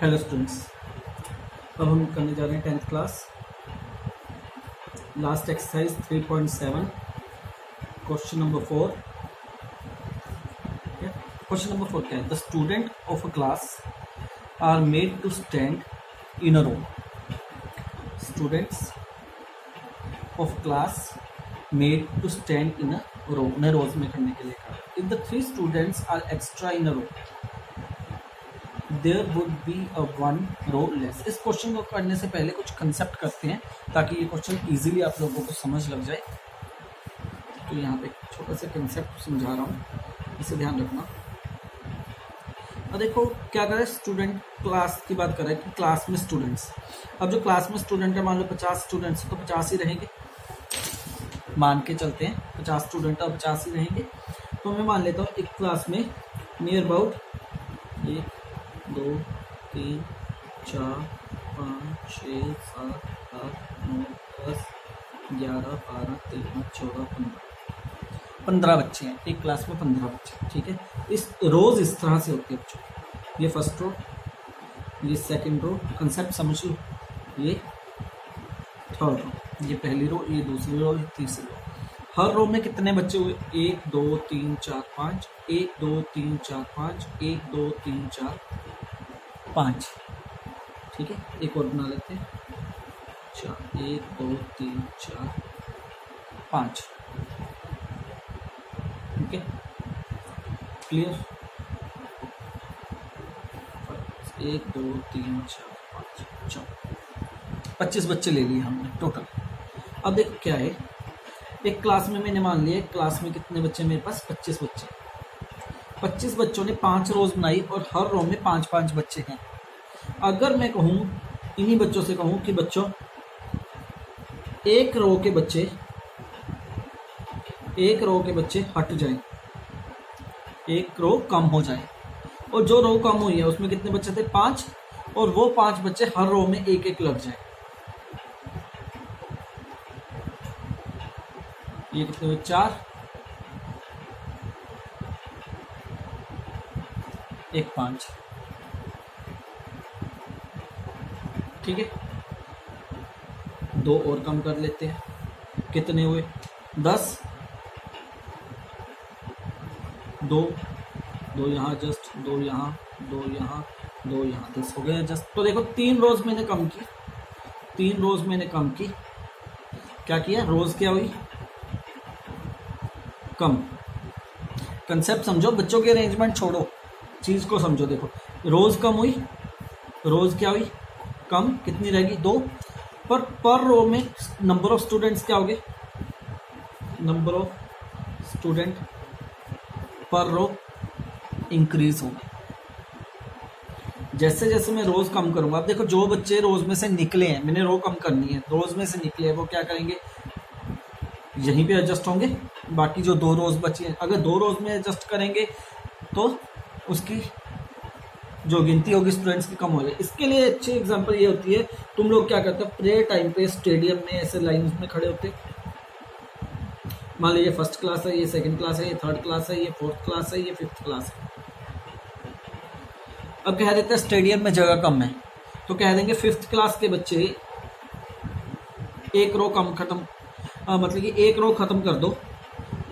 Hello students, अब हम करने जा रहे हैं 10th class last exercise 3.7 question number 4। Question number 4 क्या है? The student of a class are made to stand in a row. Students of class made to stand in a row, उन्हें rows में करने के लिए कहा। If the 3 students are extra in a row there would be a 1 row less. इस question को करने से पहले कुछ कंसेप्ट करते हैं ताकि ये क्वेश्चन इजीली आप लोगों को समझ लग जाए। तो यहाँ पे छोटा सा कंसेप्ट समझा रहा हूँ, इसे ध्यान रखना। अब देखो क्या करें, स्टूडेंट क्लास की बात करें कि क्लास में स्टूडेंट्स, अब जो क्लास में स्टूडेंट है मान लो 50 स्टूडेंट्स तो 50 ही रहेंगे, मान के चलते हैं 50 स्टूडेंट और 50 ही रहेंगे। तो मैं मान लेता हूँ एक क्लास में नियर अबाउट 1 2 3 4 5 6 7 8 9 10 11 12 13 14 15 बच्चे हैं एक क्लास में, 15 बच्चे। ठीक है, इस रोज इस तरह से होती है बच्चों। ये फर्स्ट रो, ये सेकंड रो, कंसेप्ट समझ लो। ये थर्ड रो, ये पहली रो, ये दूसरी रो, ये तीसरी रो। हर रो में कितने बच्चे हुए? 1 2 3 4 5, 1 2 3 4 5, 1 2 3 4 5। ठीक है, एक और बना लेते हैं। 1 2 3 4 5। Okay, clear? 1 2 3 4 5 4 25 बच्चे ले लिए हमने टोटल। अब देखो क्या है, एक क्लास में मैंने मान लिया क्लास में कितने बच्चे, मेरे पास 25 बच्चे। 25 बच्चों ने 5 रोज बनाई और हर रो में 5-5 बच्चे हैं। अगर मैं कहूँ इन्हीं बच्चों से कहूँ कि बच्चों एक रो के बच्चे हट जाएं, एक रो कम हो जाए, और जो रो कम हुई है उसमें कितने बच्चे थे? 5, और वो 5 बच्चे हर रो में एक एक लग जाए। ये कितने हुए? 4, 1 5। ठीक है, 2 और कम कर लेते हैं, कितने हुए? 10, 2 यहाँ जस्ट, 2 यहाँ, 2 यहाँ, 2 यहाँ, 10 हो गया जस्ट। तो देखो 3 रोज मैंने कम की, 3 रोज मैंने कम की। क्या किया? रोज क्या हुई? कम। कंसेप्ट समझो, बच्चों के अरेंजमेंट छोड़ो, चीज को समझो। देखो रोज कम हुई, रोज क्या हुई? कम। कितनी रहेगी? 2। पर रो में नंबर ऑफ स्टूडेंट्स क्या हो गए? नंबर ऑफ स्टूडेंट पर रो इंक्रीज हो गए। जैसे जैसे मैं रोज कम करूंगा, अब देखो जो बच्चे रोज में से निकले हैं, मैंने रो कम करनी है, रोज में से निकले हैं वो क्या करेंगे? यहीं पे एडजस्ट होंगे। बाकी जो 2 रोज बची हैं, अगर 2 रोज में एडजस्ट करेंगे तो उसकी जो गिनती होगी स्टूडेंट्स की कम हो जाए। इसके लिए अच्छी एग्जांपल ये होती है, तुम लोग क्या करते हो प्रेयर टाइम पे स्टेडियम में ऐसे लाइंस में खड़े होते। मान लीजिए फर्स्ट क्लास है, ये सेकंड क्लास है, ये थर्ड क्लास है, ये फोर्थ क्लास है, ये फिफ्थ क्लास है। अब कह देते हैं स्टेडियम में जगह कम है, तो कह देंगे फिफ्थ क्लास के बच्चे एक रो कम खत्म, मतलब कि एक रो खत्म कर दो,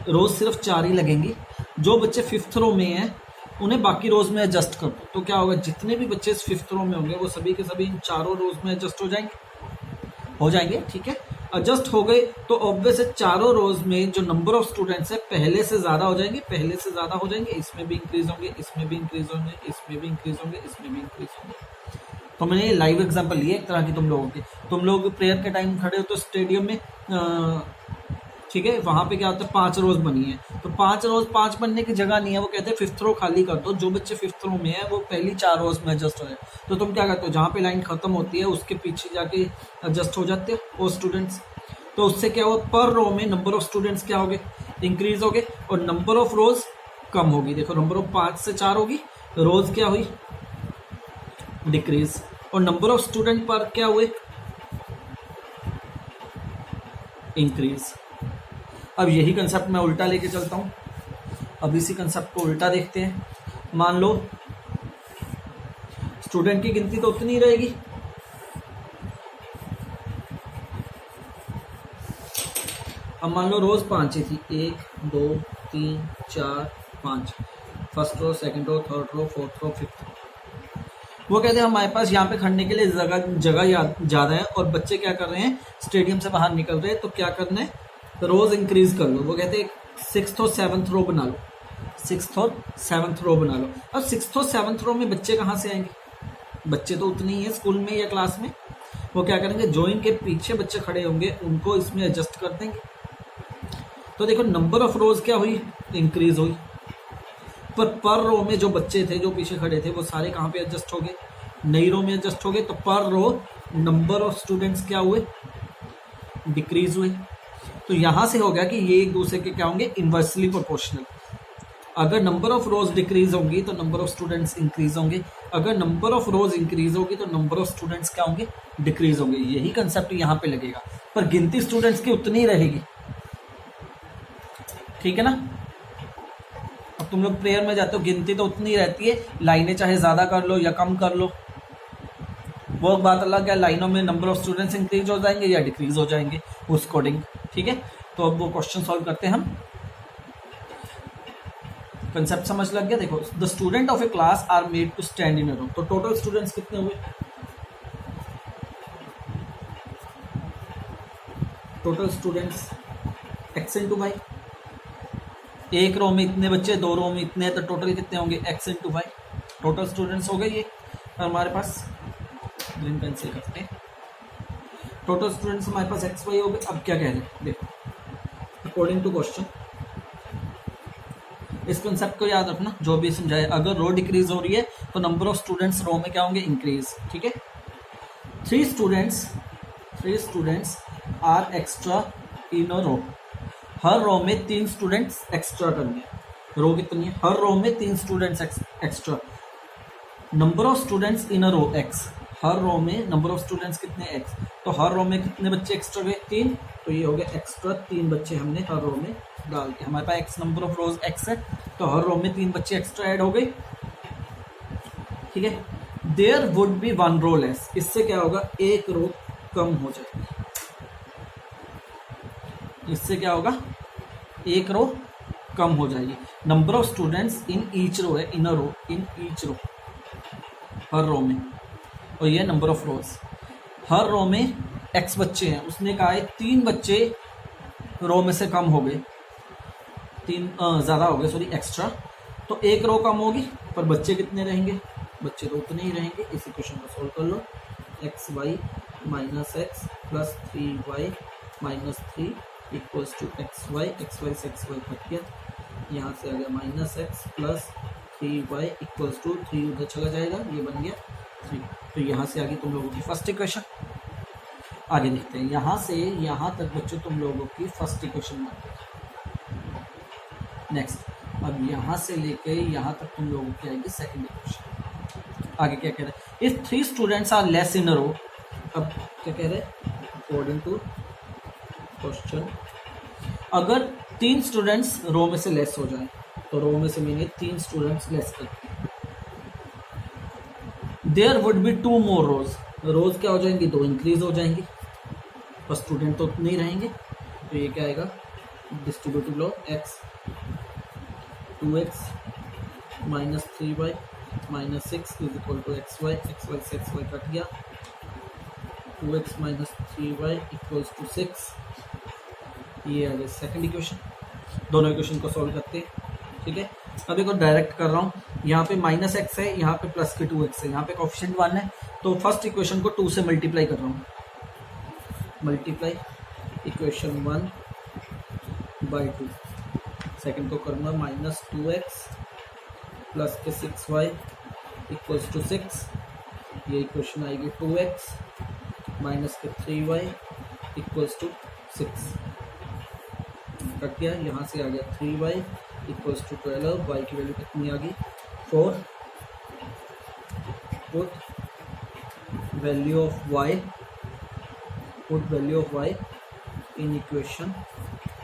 रोज सिर्फ 4 ही लगेंगी। जो बच्चे फिफ्थ रो में हैं उन्हें बाकी रोज में एडजस्ट कर दो। तो क्या होगा? जितने भी बच्चे इस फिफ्थ रो में होंगे वो सभी के सभी इन 4 रोज में एडजस्ट हो जाएंगे। ठीक है, एडजस्ट हो गए तो ऑब्वियस है 4 रोज में जो नंबर ऑफ स्टूडेंट्स है पहले से ज्यादा हो जाएंगे, इसमें भी इंक्रीज होंगे, इसमें भी इंक्रीज होंगे, इसमें भी इंक्रीज होंगे, इसमें भी इंक्रीज होंगे। तो मैंने ये लाइव एग्जांपल लिए एक तरह की तुम लोगों के। तुम लोग प्रेयर के टाइम खड़े हो तो स्टेडियम में, ठीक है, वहां पे क्या होता है 5 रोज बनी है, तो 5 रोज 5 बनने की जगह नहीं है, वो कहते हैं फिफ्थ रो खाली कर दो, जो बच्चे फिफ्थ रो में है वो पहली 4 रोज में एडजस्ट हो जाए। तो तुम क्या करते हो, जहाँ पे लाइन खत्म होती है उसके पीछे जाके एडजस्ट हो जाते हो वो स्टूडेंट्स। तो उससे क्या हुआ? पर रो में नंबर ऑफ स्टूडेंट्स क्या हो गए? इंक्रीज हो गए, और नंबर ऑफ रोज कम होगी। देखो नंबर ऑफ 5 से 4 होगी, रोज क्या हुई? डिक्रीज, और नंबर ऑफ स्टूडेंट पर क्या हुए? इंक्रीज। अब यही कंसेप्ट मैं उल्टा लेके चलता हूं। अब इसी कंसेप्ट को उल्टा देखते हैं। मान लो स्टूडेंट की गिनती तो उतनी ही रहेगी। अब मान लो रोज 5 ही थी, 1 2 3 4 5, first row, second row, third row, fourth row, fifth row. वो कहते हैं हमारे पास यहाँ पे खड़ने के लिए जगह ज़्यादा है और बच्चे क्या कर रहे हैं, स्टेडियम से बाहर निकल रहे हैं, तो क्या करना है, रोज इंक्रीज कर लो। वो कहते हैं 6th और 7th रो बना लो, 6th और 7th रो बना लो। अब 6th और 7th रो में बच्चे कहाँ से आएंगे, बच्चे तो उतने ही है स्कूल में या क्लास में। वो क्या करेंगे, जो इनके पीछे बच्चे खड़े होंगे उनको इसमें एडजस्ट कर देंगे। तो देखो नंबर ऑफ रोज क्या हुई, इंक्रीज हुई, पर रो में जो बच्चे थे जो पीछे खड़े थे वो सारे कहाँ पे एडजस्ट हो गए, नई रो में एडजस्ट हो गए। तो पर रो नंबर ऑफ स्टूडेंट्स क्या हुए, डिक्रीज हुए। तो यहां से हो गया कि ये एक दूसरे के क्या होंगे, इनवर्सली प्रोपोर्शनल। अगर नंबर ऑफ रोज डिक्रीज होंगी तो नंबर ऑफ स्टूडेंट्स इंक्रीज होंगे, अगर नंबर ऑफ रोज इंक्रीज होगी तो नंबर ऑफ स्टूडेंट्स क्या होंगे, डिक्रीज होंगे। यही कंसेप्ट यहाँ पे लगेगा, पर गिनती स्टूडेंट्स की उतनी ही रहेगी, ठीक है ना। अब तुम लोग प्रेयर में जाते हो, गिनती तो उतनी रहती है, लाइनें चाहे ज्यादा कर लो या कम कर लो, वो बात अलग है। लाइनों में नंबर ऑफ स्टूडेंट्स इंक्रीज हो जाएंगे या डिक्रीज हो जाएंगे उस अकॉर्डिंग, ठीक है। तो अब वो क्वेश्चन सॉल्व करते हैं हम। कंसेप्ट समझ लग गया। देखो, the student of a class are made to stand in a row. तो टोटल स्टूडेंट्स कितने हुए, total students x into y. एक रो में इतने बच्चे, दो रो में इतने, तो टोटल कितने होंगे, x into y. Total students हो गए ये। हमारे पास ग्रीन पेन से करते हैं, टोटल स्टूडेंट्स हमारे पास एक्स वाई हो गए। अब क्या कह रहे हैं, देखो अकॉर्डिंग टू क्वेश्चन, इस कंसेप्ट को याद रखना जो भी समझाए। अगर रो डिक्रीज हो रही है तो नंबर ऑफ स्टूडेंट्स रो में क्या होंगे, इंक्रीज, ठीक है। 3 students are extra in a row. Her row में 3 स्टूडेंट्स एक्स्ट्रा करने। रो कितनी है, हर रो में 3 students extra. Number of students in a row x, हर रो में नंबर ऑफ स्टूडेंट्स कितने, एक्स। तो हर रो में कितने बच्चे एक्स्ट्रा गए, 3। तो ये हो गया एक्स्ट्रा 3 बच्चे हमने हर रो में डाल के, हमारे पास x number of rows x है, तो हर रो में 3 बच्चे एक्स्ट्रा ऐड हो गए, ठीक है। There would be 1 row less. इससे क्या होगा, एक रो कम हो जाएगी। इससे क्या होगा, एक रो कम हो जाएगी। Number of students in each row है, in a row, in each row, her row में। और ये number of rose, her row में x बच्चे हैं, उसने कहा है 3 बच्चे रो में से कम हो गए, 3 ज़्यादा हो गए, सॉरी एक्स्ट्रा। तो एक रो कम होगी, पर बच्चे कितने रहेंगे, बच्चे तो उतने ही रहेंगे। इस इक्वेशन को सोल्व कर लो, x y minus x plus 3y minus 3 equals to x y से एक्स वाई कट गया, यहाँ से आ गया minus x plus 3y equals to 3 उधर चला जाएगा, ये बन गया 3। तो यहाँ से आगे तुम लोगों की फर्स्ट इक्वेशन। आगे देखते हैं, यहाँ से यहाँ तक बच्चों तुम लोगों की फर्स्ट इक्वेशन बन गई। नेक्स्ट, अब यहाँ से लेके यहाँ तक तुम लोगों की आएगी सेकंड इक्वेशन। आगे क्या कह रहे हैं, if 3 students are less in a row. अब क्या कह रहे हैं, अकॉर्डिंग टू क्वेश्चन, अगर 3 स्टूडेंट्स रो में से लेस हो जाए, तो रो में से मैंने 3 स्टूडेंट्स लेस कर, देयर वुड बी 2 मोर रोज। रोज क्या हो जाएंगी, 2 इंक्रीज हो जाएंगी, पर स्टूडेंट तो उतने ही रहेंगे। तो ये क्या आएगा, distributive law x 2x minus 3y minus 6 is equal to x y से एक्स वाई कट गया, 2x minus 3y equals to 6। ये आ गया सेकेंड इक्वेशन। दोनों इक्वेशन को सॉल्व करते हैं, ठीक है। अब देखो डायरेक्ट कर रहा हूँ, यहाँ पे माइनस एक्स है, यहाँ पे प्लस के 2x है, यहाँ पे कोफिशिएंट 1 है, तो फर्स्ट इक्वेशन को 2 से मल्टीप्लाई कर रहा हूँ। मल्टीप्लाई इक्वेशन 1 बाई 2, सेकेंड को करूँगा माइनस 2x प्लस के 6y इक्वल्स टू 6। ये इक्वेशन आएगी 2x माइनस के 3y इक्वल्स टू 6। कट गया, यहाँ से आ गया 3y इक्वल्स टू 12। y की वैल्यू कितनी आ गई, 4। Put value of y in equation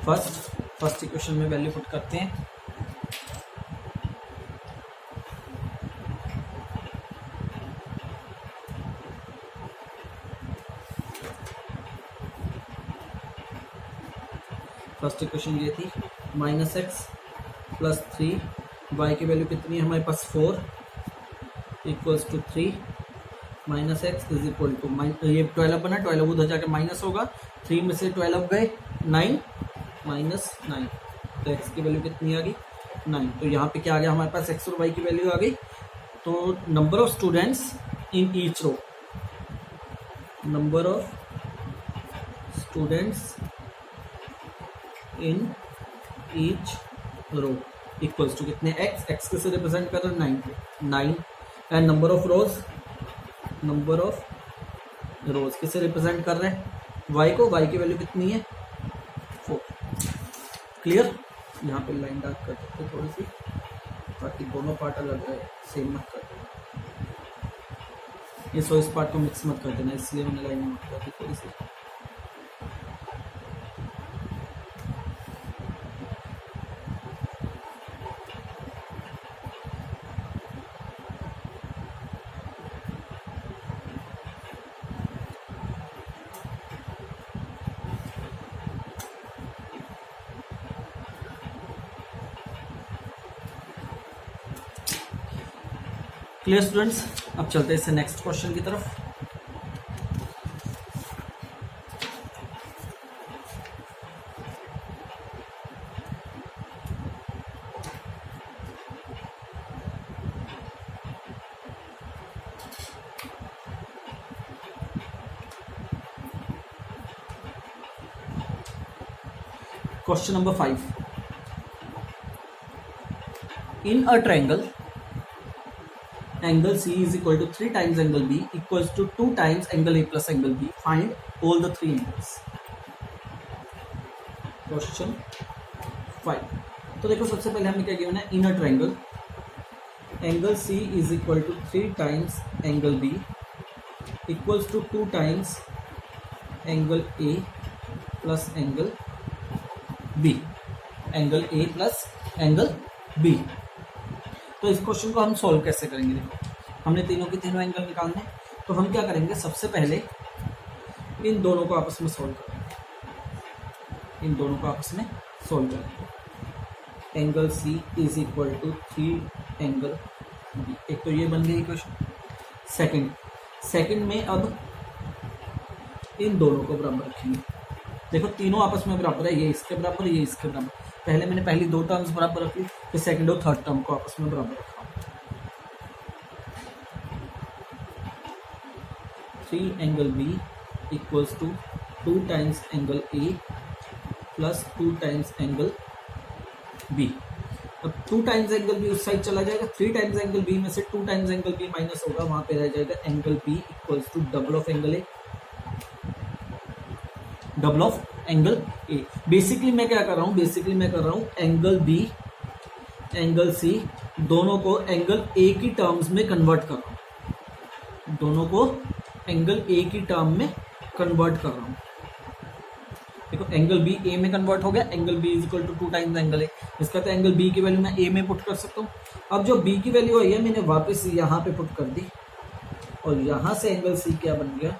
first equation में वैल्यू पुट करते हैं। फर्स्ट इक्वेशन ये थी, माइनस एक्स प्लस 3, वाई की वैल्यू कितनी है हमारे पास 4 equals to 3, minus x is equal to ये 12 बना, 12 उधर जाके माइनस होगा, 3 में से 12 गए 9 माइनस 9, तो एक्स की वैल्यू कितनी आ गई 9। तो यहाँ पे क्या आ गया हमारे पास एक्स और वाई की वैल्यू आ गई। तो number of students in each row, number of students in each row equals to कितने एक्स, एक्स किसे रिप्रेजेंट कर रहे हैं 9 and number of rows, number of rows किसे रिप्रेजेंट कर रहे हैं वाई को, वाई की वैल्यू कितनी है 4। क्लियर, यहाँ पे लाइन डार्क कर देते हैं थोड़ी सी ताकि दोनों पार्ट अलग रहे, सेम मत कर देना, इस पार्ट को मिक्स मत कर देना, इसलिए मैंने लाइन नोट कर दी थोड़ी सी। क्लियर स्टूडेंट्स, अब चलते हैं इससे नेक्स्ट क्वेश्चन की तरफ। Question number 5, in a triangle angle C is equal to 3 times angle B equals to 2 times angle A plus angle B. Find all the three angles. Question 5. तो देखो सबसे पहले हमें क्या गिवन है, in a triangle angle C is equal to 3 times angle B equals to 2 times angle A plus angle B. Angle A plus angle B. तो इस question को हम सॉल्व कैसे करेंगे, देखो हमने तीनों के तीनों एंगल निकालने, तो हम क्या करेंगे सबसे पहले इन दोनों को आपस में सॉल्व करेंगे, इन दोनों को आपस में सॉल्व करेंगे। Angle C is equal to 3 angle B, एक तो ये बन गई इक्वेशन। सेकंड में अब इन दोनों को बराबर रखेंगे, देखो तीनों आपस में बराबर है, ये इसके बराबर ये इसके बराबर, पहले मैंने पहली दो टर्म्स बराबर रखी, फिर सेकंड और थर्ड टर्म को आपस में बराबर रखा। 3 angle B equals to 2 times angle A plus 2 times angle B। अब 2 टाइम्स एंगल B उस साइड चला जाएगा, 3 टाइम्स एंगल B में से 2 टाइम्स एंगल B माइनस होगा, वहां पे रह जाएगा angle B equals to double of angle A, double of angle A. Basically मैं क्या कर रहा हूं, बेसिकली मैं कर रहा हूं एंगल बी एंगल सी दोनों को एंगल ए की टर्म्स में कन्वर्ट कर रहा हूं, दोनों को एंगल ए की टर्म में कन्वर्ट कर रहा हूं। देखो एंगल बी ए में कन्वर्ट हो गया, angle B is equal to 2 times angle A, इसका तो एंगल बी की वैल्यू मैं ए में पुट कर सकता हूं। अब जो बी की वैल्यू आई है मैंने वापस यहाँ पे पुट कर दी, और यहां से एंगल सी क्या बन गया,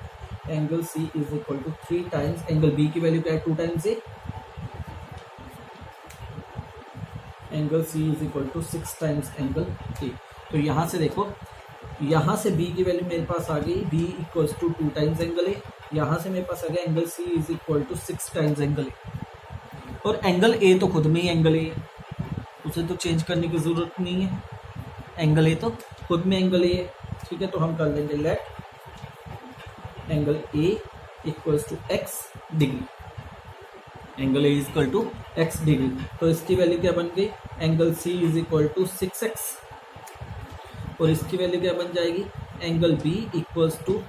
angle C is equal to 3 times angle B की वैल्यू क्या है 2 times A, angle C is equal to 6 times angle A। तो यहां से देखो, यहां से B की वैल्यू मेरे पास आ गई, B equals to 2 times angle A, यहां से मेरे पास आ गया angle C is equal to 6 times angle A। और एंगल A तो खुद में ही एंगल A है, उसे तो चेंज करने की जरूरत नहीं है, एंगल A तो खुद में एंगल A है। ठीक है, तो हम कर लेंगे let angle A equals to x degree, angle A is equal to x degree. तो इसकी वैल्यू क्या बन गई, angle C is equal to 6x, और इसकी वैल्यू क्या बन जाएगी, angle B equals to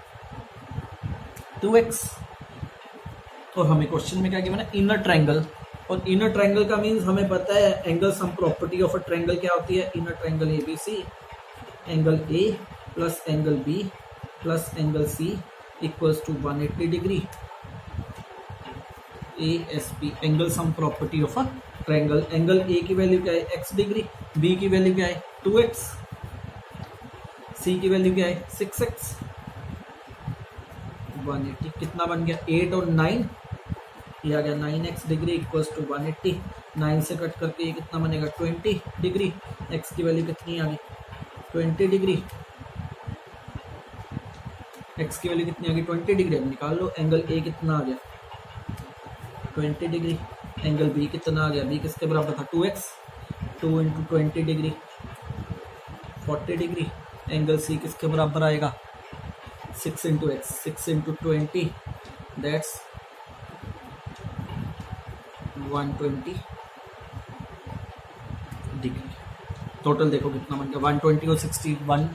2x। और हमें क्वेश्चन में क्या गिवन है, इनर ट्रायंगल, और इनर ट्रायंगल का मीन्स हमें पता है angle sum property of a triangle क्या होती है, inner triangle ABC, angle A plus angle B plus angle C equals to 180 degree, ASP angle sum property of a triangle. Angle A की value क्या है x degree, B की value क्या है 2x, C की वैल्यू क्या है 6x, 180 कितना बन गया 8 और 9 ये आ गया 9x डिग्री इक्वल्स टू 180। 9 से कट करके ये कितना बनेगा 20 डिग्री। x की वैल्यू कितनी आ गई 20 डिग्री। x की वैल्यू कितनी आ गई 20 डिग्री। अब निकाल लो एंगल A कितना आ गया 20 डिग्री। एंगल B कितना आ गया, B किसके बराबर था 2x। 2 into 20 degree 40 degree. Angle C किसके बराबर आएगा 6 into x. 6 into 20 that's 120 degree. Total देखो कितना बन गया 120 और 61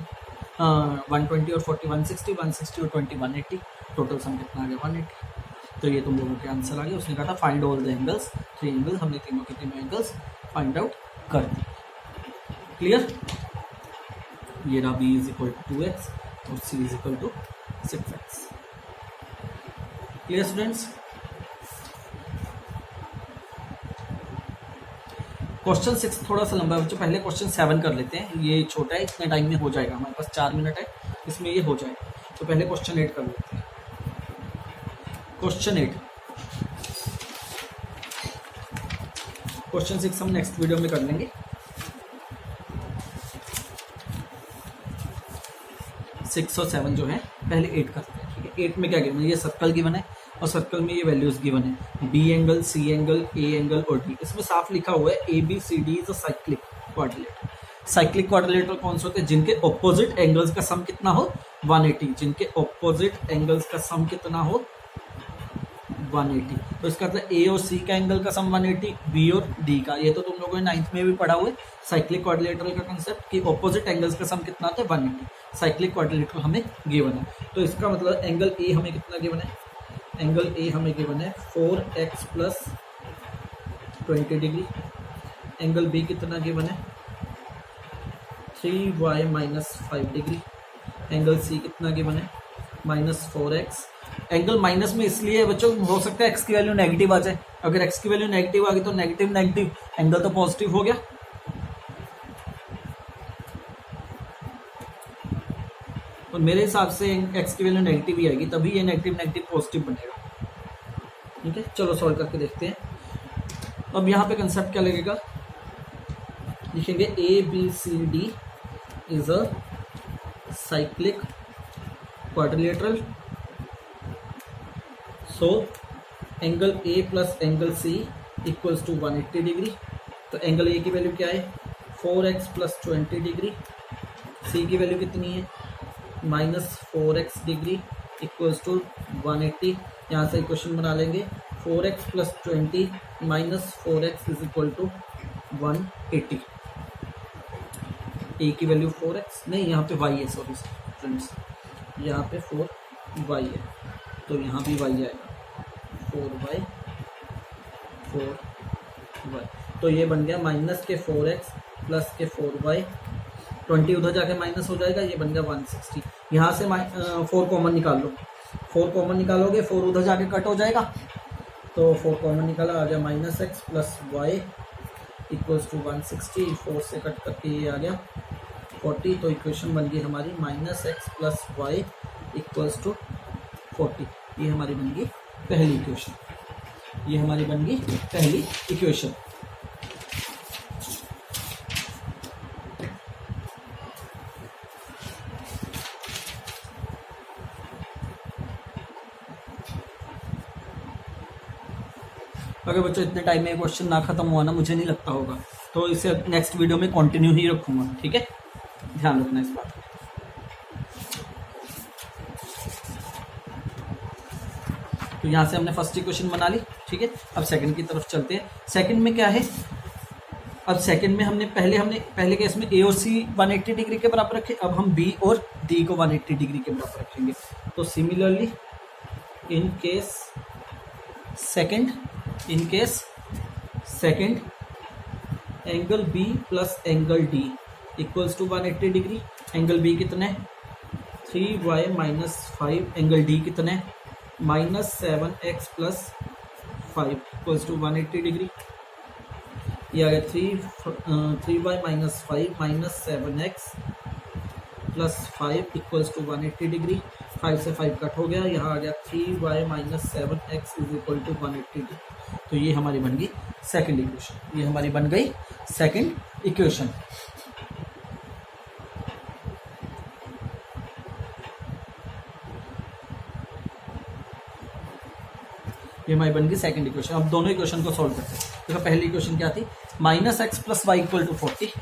120 और 40 160 160 और 20 180। टोटल सम कितना आ गया 180। तो ये तुम लोगों के आंसर आ गया। उसने कहा था find all the angles, 3 angles. हमने तीनों के तीनों एंगल्स फाइंड आउट कर दिए। क्लियर। ये रहा b is equal to 2x और c is equal to 6x। Clear students. Question 6 थोड़ा सा लंबा है बच्चों, पहले क्वेश्चन 7 कर लेते हैं। ये छोटा है, इतने टाइम में हो जाएगा, हमारे पास 4 मिनट है, इसमें ये हो जाएगा। तो पहले क्वेश्चन 8 कर लेते हैं। क्वेश्चन 8। क्वेश्चन 6 हम नेक्स्ट वीडियो में कर लेंगे। 6 और 7 जो है पहले 8 करते हैं। ठीक है, 8 में क्या गिवन है, ये सर्कल गिवन है और सर्कल में ये वैल्यूज गिवन है, B angle, C angle, A angle और डी। इसमें साफ लिखा हुआ है A B C D is a cyclic quadrilateral. Cyclic quadrilateral कौन से होते हैं, जिनके ऑपोजिट एंगल्स का सम कितना हो 180। जिनके ऑपोजिट एंगल्स का सम कितना हो 180। तो इसका मतलब ए और सी का एंगल का सम 180, बी और डी का। ये तो तुम लोगों ने 9th में भी पढ़ा हुआ है साइक्लिक क्वाड्रिलेटरल का कंसेप्ट कि ऑपोजिट एंगल्स का सम कितना होता है 180। साइक्लिक क्वाड्रिलेटरल हमें गिवन है। तो इसका मतलब एंगल ए हमें कितना गिवन है, एंगल ए हमें गिवन है 4x plus 20 degree. Angle B कितना गिवन है 3y minus 5 degree. Angle C कितना गिवन है -4x। एंगल माइनस में इसलिए है बच्चों, हो सकता है एक्स की वैल्यू नेगेटिव आ जाए। अगर एक्स की वैल्यू नेगेटिव आ गई तो नेगेटिव नेगेटिव एंगल तो पॉजिटिव हो गया। और मेरे हिसाब से एक्स की वैल्यू नेगेटिव ही आएगी, तभी ये नेगेटिव नेगेटिव पॉजिटिव बनेगा। ठीक है, चलो सॉल्व करके देखते हैं। अब यहाँ पे कंसेप्ट क्या लगेगा, लिखेंगे A B C D is a cyclic quadrilateral. So angle A plus angle C equals to 180 degree. तो एंगल ए की वैल्यू क्या है 4x प्लस 20 डिग्री। सी की वैल्यू कितनी है -4x डिग्री इक्वल्स टू 180। यहाँ से इक्वेशन बना लेंगे 4x plus 20 minus 4x is equal to 180। A की वैल्यू 4x नहीं, यहाँ पे y है, सॉरी फ्रेंड्स, यहाँ पे 4y है तो यहाँ भी y आएगा 4y 4y। तो ये बन गया माइनस के 4x प्लस के 4y। 20 उधर जाके माइनस हो जाएगा, ये बन गया 160। यहाँ से 4 कॉमन निकाल लो, 4 कॉमन निकालोगे 4 उधर जाके कट हो जाएगा। तो 4 कॉमन निकाला, आ गया -x plus y equals to 160। 4 से कट करके ये आ गया 40। तो इक्वेशन बन गई हमारी -x plus y equals to 40। ये हमारी बन गई पहली इक्वेशन। ये हमारी बन गई पहली इक्वेशन। अगर बच्चों इतने टाइम में क्वेश्चन ना खत्म हुआ ना, मुझे नहीं लगता होगा, तो इसे नेक्स्ट वीडियो में कंटिन्यू ही रखूंगा। ठीक है, ध्यान रखना इस बात। तो यहाँ से हमने फर्स्ट इक्वेशन बना ली। ठीक है, अब सेकंड की तरफ चलते हैं। सेकंड में क्या है, अब सेकंड में हमने पहले केस में ए और सी 180 डिग्री के बराबर रखे, अब हम बी और डी को 180 डिग्री के बराबर रखेंगे। तो similarly in case second angle B plus angle D equals to 180 degree. Angle B कितने 3y माइनस 5, एंगल डी कितने -7x plus 5 equals to 180 degree. ये आ गया 3y minus 5 minus 7x plus 5 equals to 180 degree. 5 से 5 cut हो गया, यहाँ आ गया 3y minus 7x is equal to 180। तो ये हमारी बन गई सेकंड इक्वेशन, ये हमारी बन गई सेकंड इक्वेशन। ये हमारी बन गई सेकंड इक्वेशन। अब दोनों इक्वेशन को सॉल्व करते हैं। देखो पहली इक्वेशन क्या थी, minus x plus y equal to 40,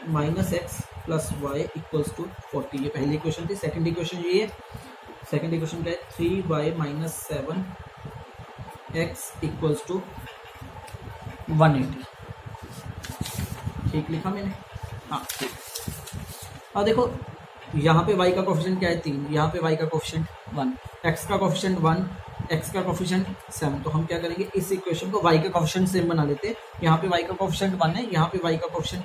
minus x plus y equals to 40, ये पहली इक्वेशन थी। सेकंड इक्वेशन ये है, सेकंड इक्वेशन क्या है, 3y minus 7x equals to 180। ठीक लिखा मैंने, हाँ ठीक। अब देखो यहाँ पे y का कोफिशिएंट क्या है 3, यहाँ पे y का कोफिशिएंट 1, x का कोफिशिएंट 1, x का कोफिशिएंट 7। तो हम क्या करेंगे, इस इक्वेशन को y का कोफिशिएंट सेम बना लेते हैं। यहाँ पे y का कोफिशिएंट 1 है, यहाँ पे y का कोफिशिएंट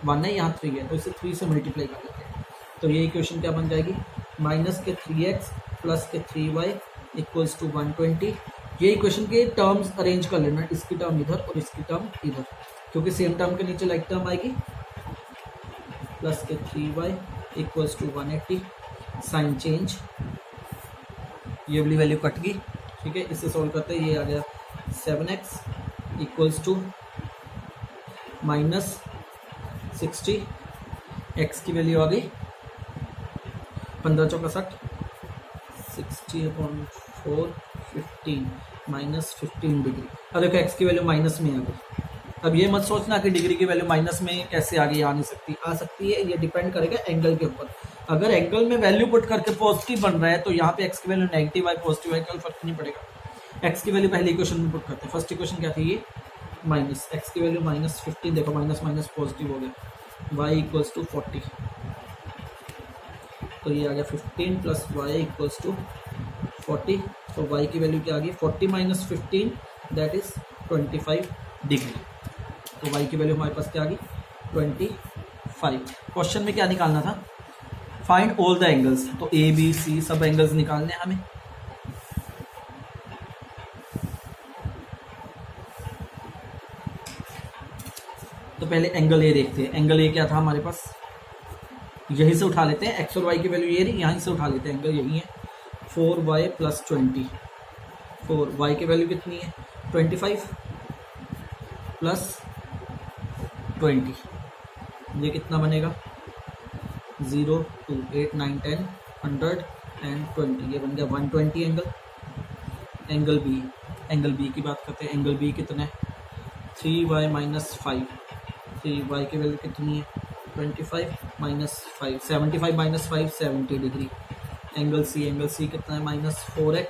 1 है, यहाँ 3 है, तो इसे 3 से मल्टीप्लाई कर लेते हैं। तो ये इक्वेशन क्या बन जाएगी, माइनस के 3x प्लस के 3y इक्वल्स टू 120। ये इक्वेशन के टर्म्स अरेंज कर लेना, इसकी टर्म इधर और इसकी टर्म इधर, क्योंकि सेम टर्म के नीचे लाइक टर्म आएगी। प्लस के 3y equals to 180, sign change, ये वाली वैल्यू कट गई। ठीक है, इससे सॉल्व करते हैं, ये आ गया 7x equals to minus 60, x की वैल्यू आ गई 15 चौका 60, 60/4 15 माइनस 15 डिग्री। अब देखो x की वैल्यू माइनस में आ गई। अब ये मत सोचना कि डिग्री की वैल्यू माइनस में कैसे आ गई, आ नहीं सकती, आ सकती है, ये डिपेंड करेगा एंगल के ऊपर। अगर एंगल में वैल्यू पुट करके पॉजिटिव बन रहा है तो यहाँ पे x की वैल्यू नेगेटिव आए पॉजिटिव आए कोई फर्क नहीं पड़ेगा। x की वैल्यू पहले इक्वेशन में पुट करते हैं। फर्स्ट इक्वेशन क्या थी, ये माइनस x की वैल्यू माइनस 15, देखो माइनस माइनस पॉजिटिव हो गया, y इक्वल्स टू 40, तो ये आ गया 15 प्लस y इक्वल्स टू 40। तो y की वैल्यू क्या आ गई, 40 माइनस 15 दैट इज 25 डिग्री। तो y की वैल्यू हमारे पास क्या आ गई 25। क्वेश्चन में क्या निकालना था, फाइंड ऑल द एंगल्स, तो ए बी सी सब एंगल्स निकालने हैं हमें। तो पहले एंगल ए देखते हैं। एंगल ए क्या था हमारे पास, यहीं से उठा लेते हैं, एक्स और वाई की वैल्यू ये रही, यहीं से उठा लेते हैं, एंगल यही है 4y प्लस 20। 4y की वैल्यू कितनी है 25 प्लस 20, ये कितना बनेगा 0 2 8 9 10 100 एंड 20, ये बन गया 120 angle. Angle B, angle B की बात करते हैं। एंगल बी कितना है 3y माइनस 5, 3y की वैल्यू कितनी है 25 minus 5, 75 minus 5 70 degree. Angle C कितना है माइनस 4x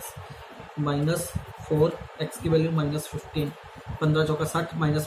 माइनस 4x की वैल्यू माइनस 15, 15 चौका 60 माइनस